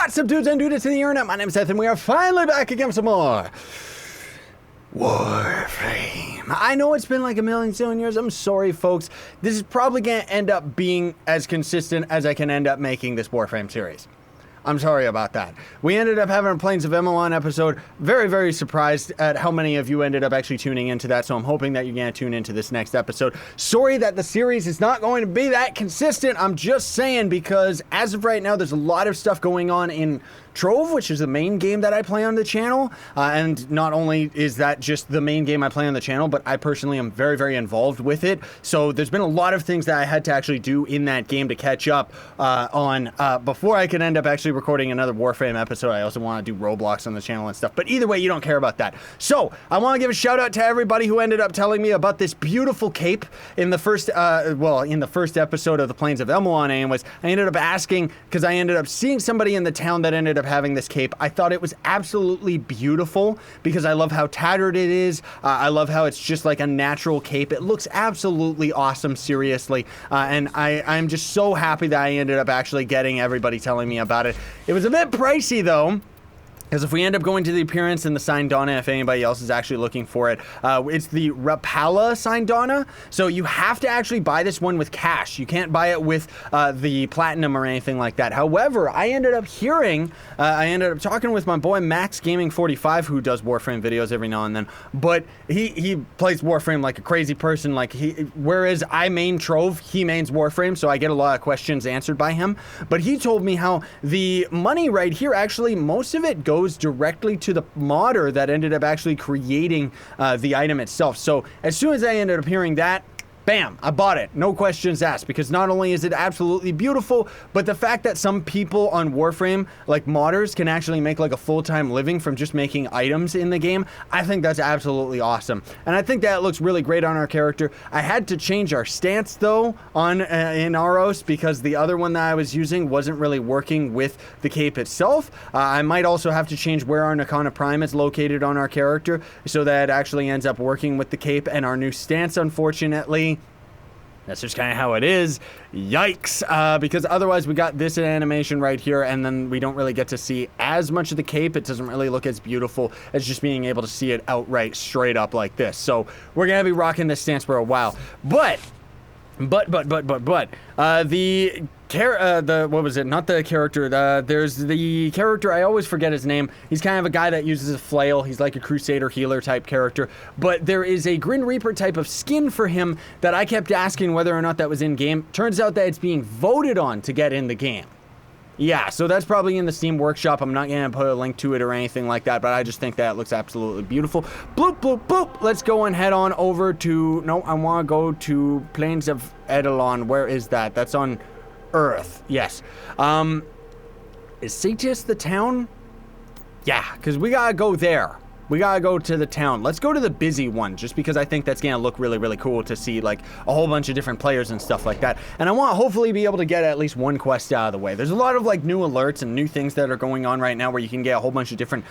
What's up, dudes and dudes to the internet? My name's Scythe, and we are finally back again with some more Warframe. I know it's been like a million years. I'm sorry, folks. This is probably going to end up being as consistent as I can end up making this Warframe series. I'm sorry about that. We ended up having a Plains of Eidolon episode. Very surprised at how many of you ended up actually tuning into that, so I'm hoping that you're going to tune into this next episode. Sorry that the series is not going to be that consistent. I'm just saying, because as of right now, there's a lot of stuff going on in Trove, which is the main game that I play on the channel, and not only is that just the main game I play on the channel, but I personally am very involved with it. So there's been a lot of things that I had to actually do in that game to catch up on before I could end up actually recording another Warframe episode. I also want to do Roblox on the channel and stuff, but either way, you don't care about that. So I want to give a shout out to everybody who ended up telling me about this beautiful cape in the first episode of the Plains of Eidolon. Anyways, I ended up asking because I ended up seeing somebody in the town that ended up having this cape. I thought it was absolutely beautiful because I love how tattered it is. I love how it's just like a natural cape. It looks absolutely awesome, seriously. And I'm just so happy that I ended up actually getting everybody telling me about it. It was a bit pricey though, because if we end up going to the appearance in the syandana, if anybody else is actually looking for it, it's the Rapala syandana. So you have to actually buy this one with cash. You can't buy it with the platinum or anything like that. However, I ended up talking with my boy Max Gaming 45, who does Warframe videos every now and then. But he plays Warframe like a crazy person. Whereas I main Trove, he mains Warframe, so I get a lot of questions answered by him. But he told me how the money right here, actually, most of it goes directly to the modder that ended up actually creating the item itself. So as soon as I ended up hearing that, bam, I bought it. No questions asked, because not only is it absolutely beautiful, but the fact that some people on Warframe, like modders, can actually make like a full-time living from just making items in the game, I think that's absolutely awesome. And I think that looks really great on our character. I had to change our stance though on INAROS because the other one that I was using wasn't really working with the cape itself. I might also have to change where our Nakana Prime is located on our character so that it actually ends up working with the cape and our new stance, unfortunately. That's just kind of how it is. Yikes. Because otherwise we got this animation right here, and then we don't really get to see as much of the cape. It doesn't really look as beautiful as just being able to see it outright straight up like this. So we're going to be rocking this stance for a while. But there's the character, I always forget his name. He's kind of a guy that uses a flail. He's like a crusader healer type character, but there is a Grim Reaper type of skin for him that I kept asking whether or not that was in game. Turns out that it's being voted on to get in the game. Yeah, so that's probably in the Steam Workshop. I'm not going to put a link to it or anything like that, but I just think that it looks absolutely beautiful. Bloop, bloop, bloop. Let's go and head on over to... No, I want to go to Plains of Eidolon. Where is that? That's on Earth. Yes. Is Cetus the town? Yeah, because we got to go there. We gotta go to the town. Let's go to the busy one, just because I think that's gonna look really cool to see like a whole bunch of different players and stuff like that. And I want to hopefully be able to get at least one quest out of the way. There's a lot of like new alerts and new things that are going on right now where you can get a whole bunch of different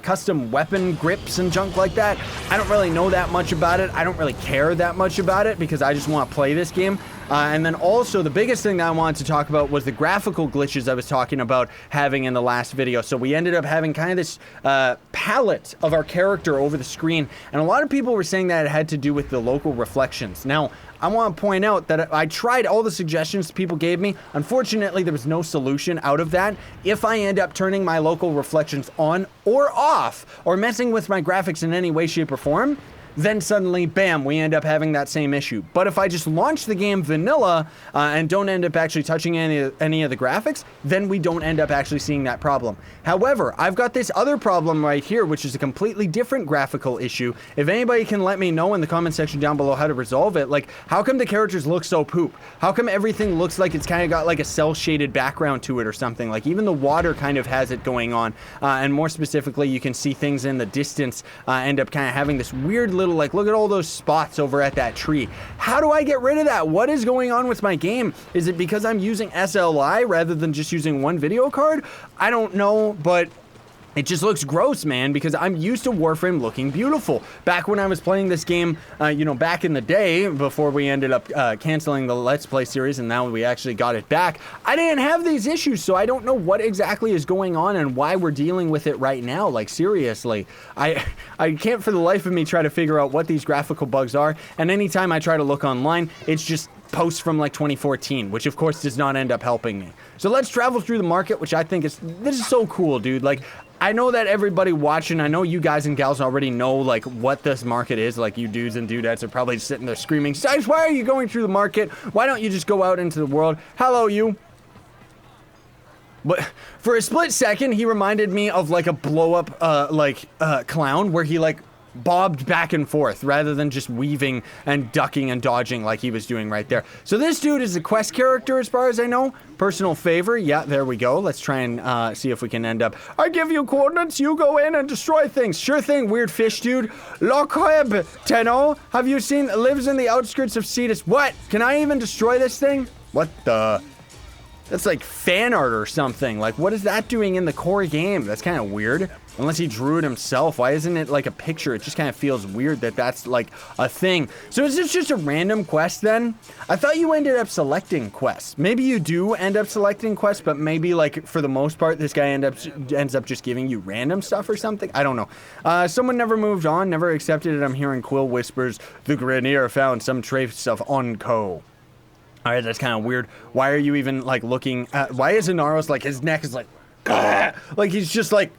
custom weapon grips and junk like that. I don't really know that much about it. I don't really care that much about it because I just want to play this game. And then also the biggest thing that I wanted to talk about was the graphical glitches I was talking about having in the last video. So we ended up having kind of this palette of our character over the screen, and a lot of people were saying that it had to do with the local reflections. Now, I want to point out that I tried all the suggestions people gave me. Unfortunately, there was no solution out of that. If I end up turning my local reflections on or off, or messing with my graphics in any way, shape, or form, then suddenly, bam, we end up having that same issue. But if I just launch the game vanilla and don't end up actually touching any of the graphics, then we don't end up actually seeing that problem. However, I've got this other problem right here, which is a completely different graphical issue. If anybody can let me know in the comment section down below how to resolve it, like, how come the characters look so poop? How come everything looks like it's kind of got like a cel-shaded background to it or something? Like, even the water kind of has it going on. And more specifically, you can see things in the distance end up kind of having this weird little, like, look at all those spots over at that tree. How do I get rid of that? What is going on with my game? Is it because I'm using SLI rather than just using one video card? I don't know, but It just looks gross, man, because I'm used to Warframe looking beautiful. Back when I was playing this game, you know, back in the day, before we ended up canceling the Let's Play series and now we actually got it back, I didn't have these issues, so I don't know what exactly is going on and why we're dealing with it right now. Like, seriously. I can't for the life of me try to figure out what these graphical bugs are, and anytime I try to look online, it's just posts from like 2014, which of course does not end up helping me. So let's travel through the market, which I think this is so cool, dude. Like, I know that everybody watching, I know you guys and gals already know, like, what this market is. Like, you dudes and dudettes are probably sitting there screaming, Scythe, why are you going through the market? Why don't you just go out into the world? Hello, you. But for a split second, he reminded me of, like, a blow-up, clown where he, like, bobbed back and forth rather than just weaving and ducking and dodging like he was doing right there. So this dude is a quest character as far as I know. Personal favor. Yeah, there we go. Let's try and see if we can end up. I give you coordinates, you go in and destroy things. Sure thing, weird fish dude. Locheb Tenno, have you seen, lives in the outskirts of Cetus. What? Can I even destroy this thing? What the? That's like fan art or something. Like, what is that doing in the core game? That's kind of weird. Unless he drew it himself. Why isn't it like a picture? It just kind of feels weird that that's like a thing. So is this just a random quest then? I thought you ended up selecting quests. Maybe you do end up selecting quests, but maybe like for the most part, this guy ends up just giving you random stuff or something. I don't know. Someone never moved on, never accepted it. I'm hearing Quill whispers, the Grenier found some trace of Onco. All right, that's kind of weird. Why are you even like looking at, why is INAROS like, his neck is like, like he's just like,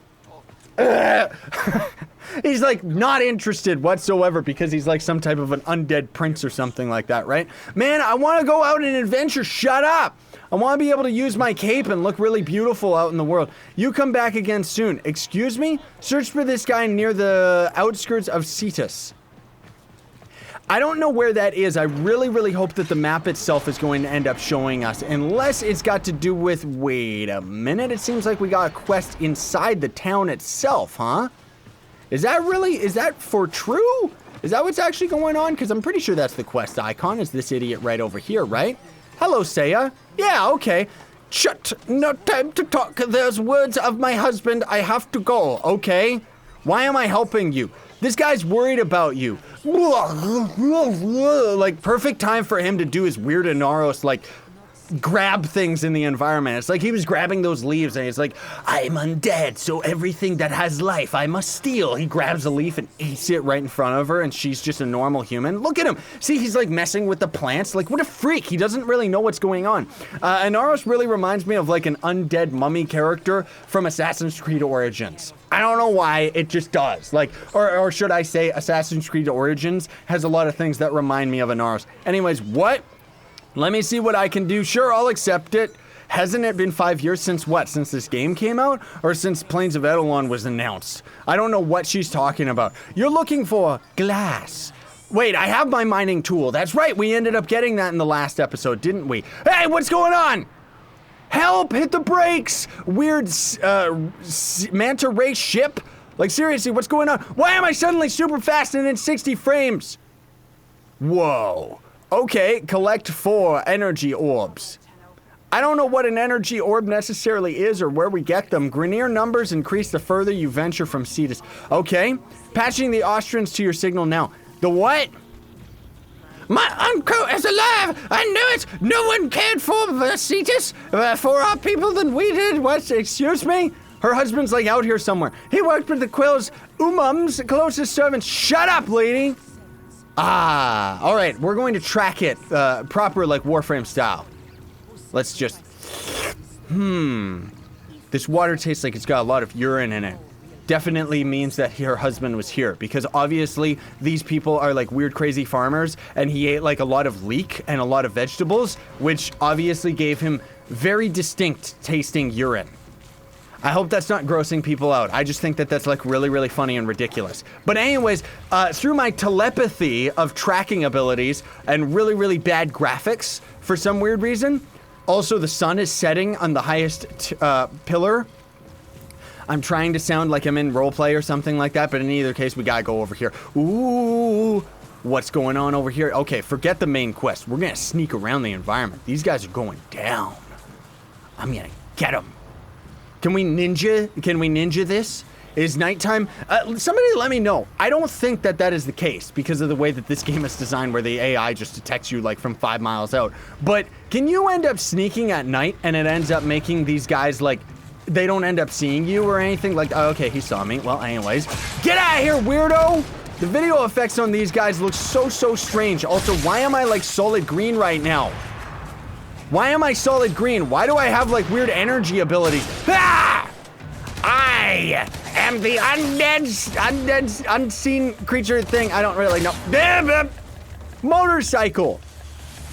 he's like not interested whatsoever because he's like some type of an undead prince or something like that, right? Man, I want to go out and adventure. Shut up. I want to be able to use my cape and look really beautiful out in the world. You come back again soon. Excuse me? Search for this guy near the outskirts of Cetus. I don't know where that is. I really, really hope that the map itself is going to end up showing us, unless it's got to do with, wait a minute, it seems like we got a quest inside the town itself, huh? Is that for true? Is that what's actually going on? Because I'm pretty sure that's the quest icon, is this idiot right over here, right? Hello, Saya. Yeah, okay. Shut, no time to talk. There's words of my husband. I have to go, okay? Why am I helping you? This guy's worried about you. Like, perfect time for him to do his weird INAROS, like, grab things in the environment. It's like he was grabbing those leaves and he's like, I'm undead, so everything that has life I must steal. He grabs a leaf and eats it right in front of her and she's just a normal human. Look at him. See, he's like messing with the plants. Like, what a freak. He doesn't really know what's going on. INAROS really reminds me of like an undead mummy character from Assassin's Creed Origins. I don't know why, it just does. Like, or should I say Assassin's Creed Origins has a lot of things that remind me of INAROS. Anyways, what? Let me see what I can do. Sure, I'll accept it. Hasn't it been 5 years since what? Since this game came out? Or since Plains of Eidolon was announced? I don't know what she's talking about. You're looking for glass. Wait, I have my mining tool. That's right, we ended up getting that in the last episode, didn't we? Hey, what's going on? Help, hit the brakes. Weird manta ray ship. Like, seriously, what's going on? Why am I suddenly super fast and in 60 frames? Whoa. Okay, collect 4 energy orbs. I don't know what an energy orb necessarily is or where we get them. Grenier numbers increase the further you venture from Cetus. Okay, patching the Austrians to your signal now. The what? My uncle is alive! I knew it! No one cared for Cetus, for our people than we did. What? Excuse me? Her husband's like out here somewhere. He worked with the Quill's Umum's closest servants. Shut up, lady! Ah, all right, we're going to track it proper like Warframe style. Let's just, This water tastes like it's got a lot of urine in it. Definitely means that her husband was here because obviously these people are like weird, crazy farmers and he ate like a lot of leek and a lot of vegetables, which obviously gave him very distinct tasting urine. I hope that's not grossing people out. I just think that that's like really, really funny and ridiculous. But anyways, through my telepathy of tracking abilities and really, really bad graphics for some weird reason, also the sun is setting on the highest pillar. I'm trying to sound like I'm in roleplay or something like that, but in either case, we gotta go over here. Ooh, what's going on over here? Okay, forget the main quest. We're gonna sneak around the environment. These guys are going down. I'm gonna get them. Can we ninja this? Is nighttime? Somebody let me know. I don't think that is the case because of the way that this game is designed where the AI just detects you like from 5 miles out. But can you end up sneaking at night and it ends up making these guys like, they don't end up seeing you or anything? Like, oh, okay, he saw me. Well, anyways, get out of here, weirdo! The video effects on these guys look so strange. Also, why am I like solid green right now? Why am I solid green? Why do I have like weird energy abilities? Ah! I am the undead, unseen creature thing. I don't really know. Motorcycle.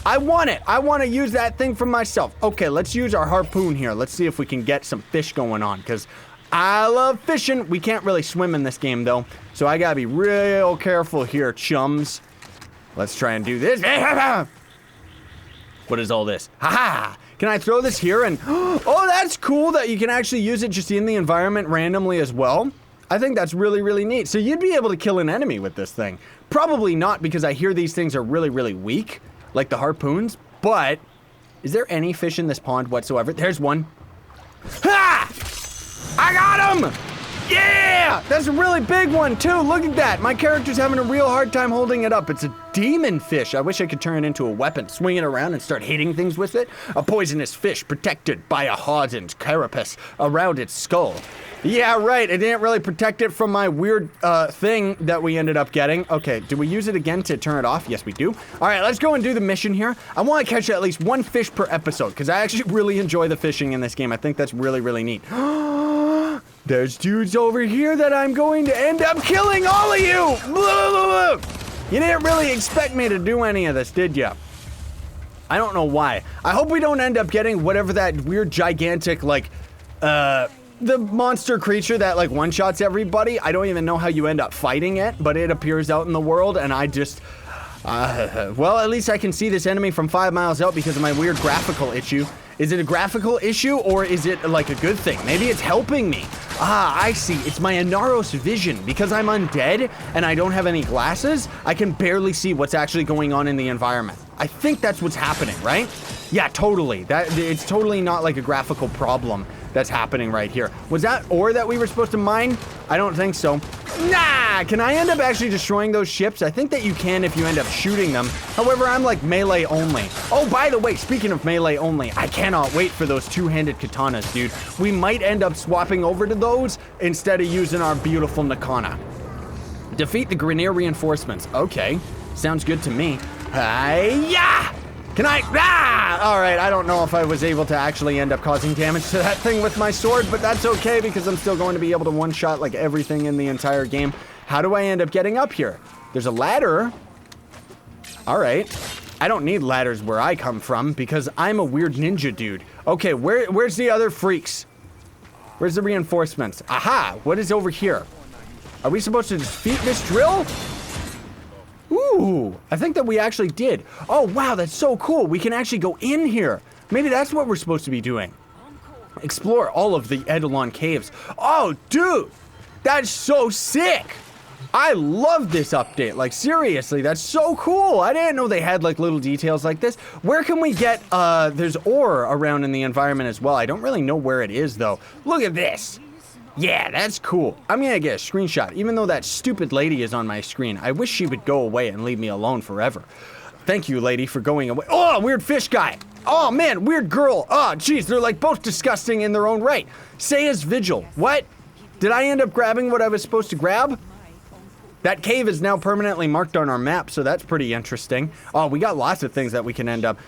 I want it. I want to use that thing for myself. Okay, let's use our harpoon here. Let's see if we can get some fish going on, because I love fishing. We can't really swim in this game, though, so I gotta be real careful here, chums. Let's try and do this. What is all this? Haha! Can I throw this here and... Oh, that's cool that you can actually use it just in the environment randomly as well. I think that's really neat. So you'd be able to kill an enemy with this thing. Probably not, because I hear these things are really weak, like the harpoons, but is there any fish in this pond whatsoever? There's one. Ha! I got him! Yeah! That's a really big one, too. Look at that. My character's having a real hard time holding it up. It's a demon fish. I wish I could turn it into a weapon, swing it around and start hitting things with it. A poisonous fish protected by a hardened carapace around its skull. Yeah, right. It didn't really protect it from my weird thing that we ended up getting. Okay, do we use it again to turn it off? Yes, we do. All right, let's go and do the mission here. I want to catch at least one fish per episode, because I actually really enjoy the fishing in this game. I think that's really neat. There's dudes over here that I'm going to end up killing all of you! You didn't really expect me to do any of this, did you? I don't know why. I hope we don't end up getting whatever that weird gigantic, like, the monster creature that, like, one-shots everybody. I don't even know how you end up fighting it, but it appears out in the world, and I just... well, at least I can see this enemy from 5 miles out because of my weird graphical issue. Is it a graphical issue, or is it, like, a good thing? Maybe it's helping me. Ah, I see. It's my INAROS vision. Because I'm undead and I don't have any glasses, I can barely see what's actually going on in the environment. I think that's what's happening, right? Yeah, totally. It's totally not like a graphical problem that's happening right here. Was that ore that we were supposed to mine? I don't think so. Nah! Can I end up actually destroying those ships? I think that you can if you end up shooting them. However, I'm like melee only. Oh, by the way, speaking of melee only, I cannot wait for those two-handed katanas, dude. We might end up swapping over to those instead of using our beautiful Nakana. Defeat the Grineer reinforcements. Okay, sounds good to me. Hi-ya! Can I? Ah! All right, I don't know if I was able to actually end up causing damage to that thing with my sword, but that's okay because I'm still going to be able to one-shot like everything in the entire game. How do I end up getting up here? There's a ladder. All right. I don't need ladders where I come from because I'm a weird ninja dude. Okay, where's the other freaks? Where's the reinforcements? Aha! What is over here? Are we supposed to defeat this drill? Ooh, I think that we actually did. Oh, wow, that's so cool. We can actually go in here. Maybe that's what we're supposed to be doing. Explore all of the Eidolon caves. Oh, dude, that's so sick. I love this update. Like, seriously, that's so cool. I didn't know they had, like, little details like this. Where can we get, there's ore around in the environment as well. I don't really know where it is, though. Look at this. Yeah, that's cool. I'm gonna get a screenshot, even though that stupid lady is on my screen. I wish she would go away and leave me alone forever. Thank you, lady, for going away. Oh, weird fish guy. Oh, man, weird girl. Oh, geez, they're like both disgusting in their own right. Saya's Vigil. What? Did I end up grabbing what I was supposed to grab? That cave is now permanently marked on our map, so that's pretty interesting. Oh, we got lots of things that we can end up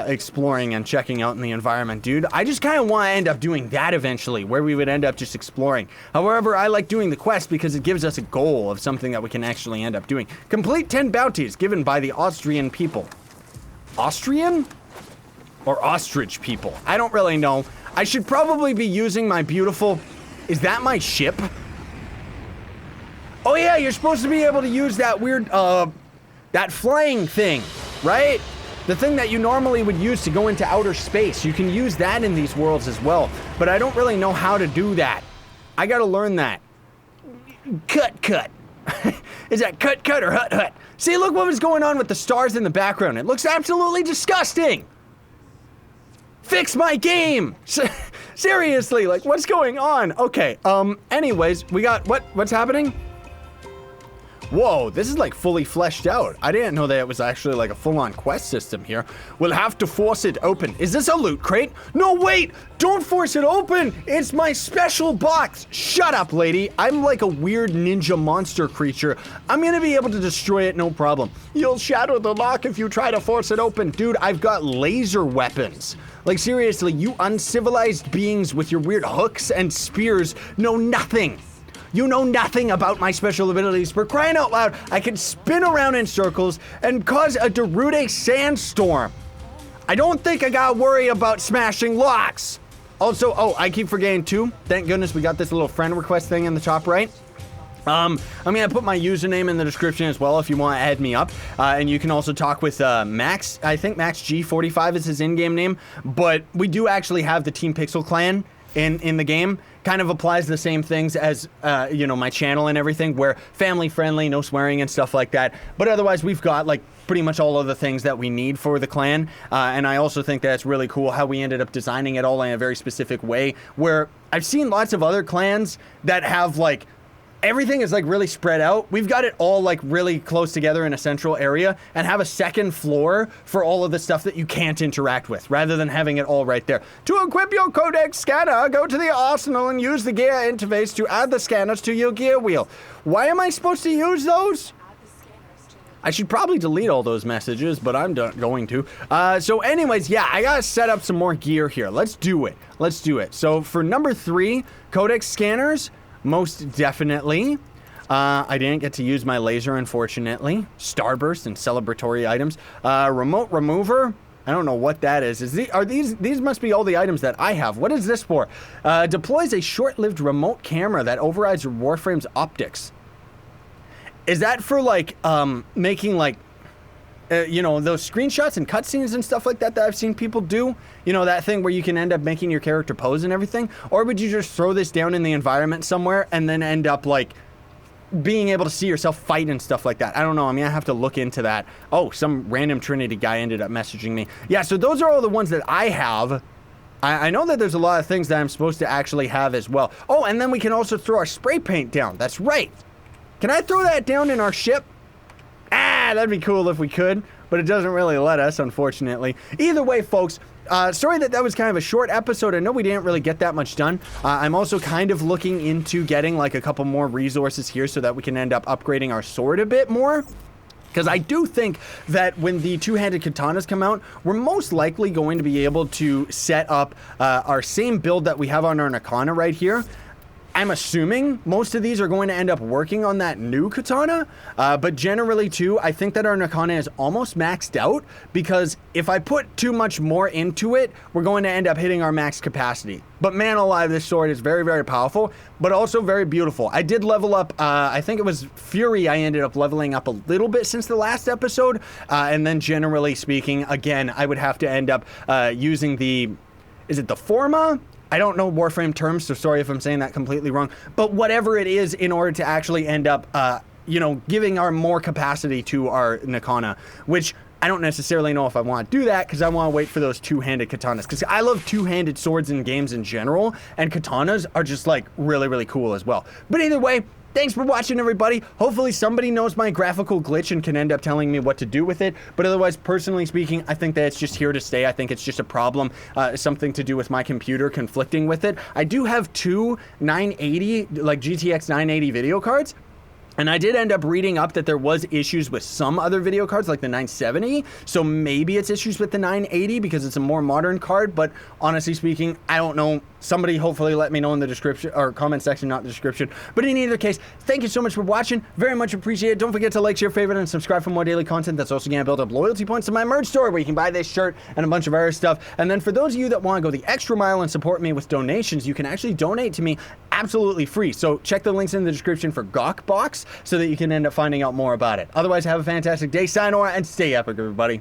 exploring and checking out in the environment, dude. I just kind of want to end up doing that eventually, where we would end up just exploring. However, I like doing the quest because it gives us a goal of something that we can actually end up doing. Complete 10 bounties given by the Austrian people. Austrian? Or ostrich people? I don't really know. I should probably be using my beautiful... Is that my ship? Oh yeah, you're supposed to be able to use that weird, that flying thing, right? The thing that you normally would use to go into outer space. You can use that in these worlds as well, but I don't really know how to do that. I gotta learn that. Cut. Is that cut or hut? See, look what was going on with the stars in the background. It looks absolutely disgusting. Fix my game. Seriously, like, what's going on? Okay, anyways, we got, what's happening? Whoa, this is like fully fleshed out. I didn't know that it was actually like a full-on quest system here. We'll have to force it open. Is this a loot crate? No, wait, don't force it open. It's my special box. Shut up, lady. I'm like a weird ninja monster creature. I'm gonna be able to destroy it, no problem. You'll shatter the lock if you try to force it open. Dude, I've got laser weapons. Like, seriously, you uncivilized beings with your weird hooks and spears know nothing. You know nothing about my special abilities. For crying out loud, I can spin around in circles and cause a Derude sandstorm. I don't think I gotta worry about smashing locks. Also, oh, I keep forgetting too. Thank goodness we got this little friend request thing in the top right. I'm gonna put my username in the description as well if you want to add me up. And you can also talk with Max. I think Max G45 is his in-game name. But we do actually have the Team Pixel clan in the game. Kind of applies the same things as, you know, my channel and everything, where family friendly, no swearing and stuff like that. But otherwise, we've got like pretty much all of the things that we need for the clan. And I also think that's really cool how we ended up designing it all in a very specific way, where I've seen lots of other clans that have like, everything is like really spread out. We've got it all like really close together in a central area and have a second floor for all of the stuff that you can't interact with, rather than having it all right there. To equip your codex scanner, go to the arsenal and use the gear interface to add the scanners to your gear wheel. Why am I supposed to use those? I should probably delete all those messages, but I'm not going to. So anyways, yeah, I gotta set up some more gear here. Let's do it. Let's do it. So for number 3, codex scanners, most definitely. I didn't get to use my laser, unfortunately. Starburst and celebratory items. Remote remover. I don't know what that is. These must be all the items that I have. What is this for? Deploys a short-lived remote camera that overrides Warframe's optics. Is that for like making like you know, those screenshots and cutscenes and stuff like that I've seen people do? You know, that thing where you can end up making your character pose and everything? Or would you just throw this down in the environment somewhere and then end up like being able to see yourself fight and stuff like that? I don't know. I mean, I have to look into that. Oh, some random Trinity guy ended up messaging me. Yeah, so those are all the ones that I have. I know that there's a lot of things that I'm supposed to actually have as well. Oh, and then we can also throw our spray paint down. That's right. Can I throw that down in our ship? That'd be cool if we could, but it doesn't really let us, unfortunately. Either way, folks, sorry that was kind of a short episode. I know we didn't really get that much done. I'm also kind of looking into getting like a couple more resources here so that we can end up upgrading our sword a bit more. Because I do think that when the two-handed katanas come out, we're most likely going to be able to set up our same build that we have on our Nakana right here. I'm assuming most of these are going to end up working on that new katana, but generally too, I think that our Nakana is almost maxed out, because if I put too much more into it, we're going to end up hitting our max capacity. But man alive, this sword is very, very powerful, but also very beautiful. I did level up, I think it was Fury I ended up leveling up a little bit since the last episode, and then generally speaking, again, I would have to end up using the, is it the Forma? I don't know Warframe terms, so sorry if I'm saying that completely wrong. But whatever it is, in order to actually end up, you know, giving our more capacity to our Nakana, which I don't necessarily know if I want to do that, because I want to wait for those two-handed katanas. Because I love two-handed swords in games in general, and katanas are just like really, really cool as well. But either way, thanks for watching, everybody. Hopefully somebody knows my graphical glitch and can end up telling me what to do with it. But otherwise, personally speaking, I think that it's just here to stay. I think it's just a problem, something to do with my computer conflicting with it. I do have two 980, like GTX 980 video cards. And I did end up reading up that there was issues with some other video cards, like the 970. So maybe it's issues with the 980 because it's a more modern card. But honestly speaking, I don't know. Somebody hopefully let me know in the description or comment section, not the description. But in either case, thank you so much for watching. Very much appreciated. Don't forget to like, share, favorite, and subscribe for more daily content. That's also going to build up loyalty points to my merch store, where you can buy this shirt and a bunch of other stuff. And then for those of you that want to go the extra mile and support me with donations, you can actually donate to me absolutely free. So check the links in the description for Gawkbox so that you can end up finding out more about it. Otherwise, have a fantastic day, sayonara, and stay epic, everybody.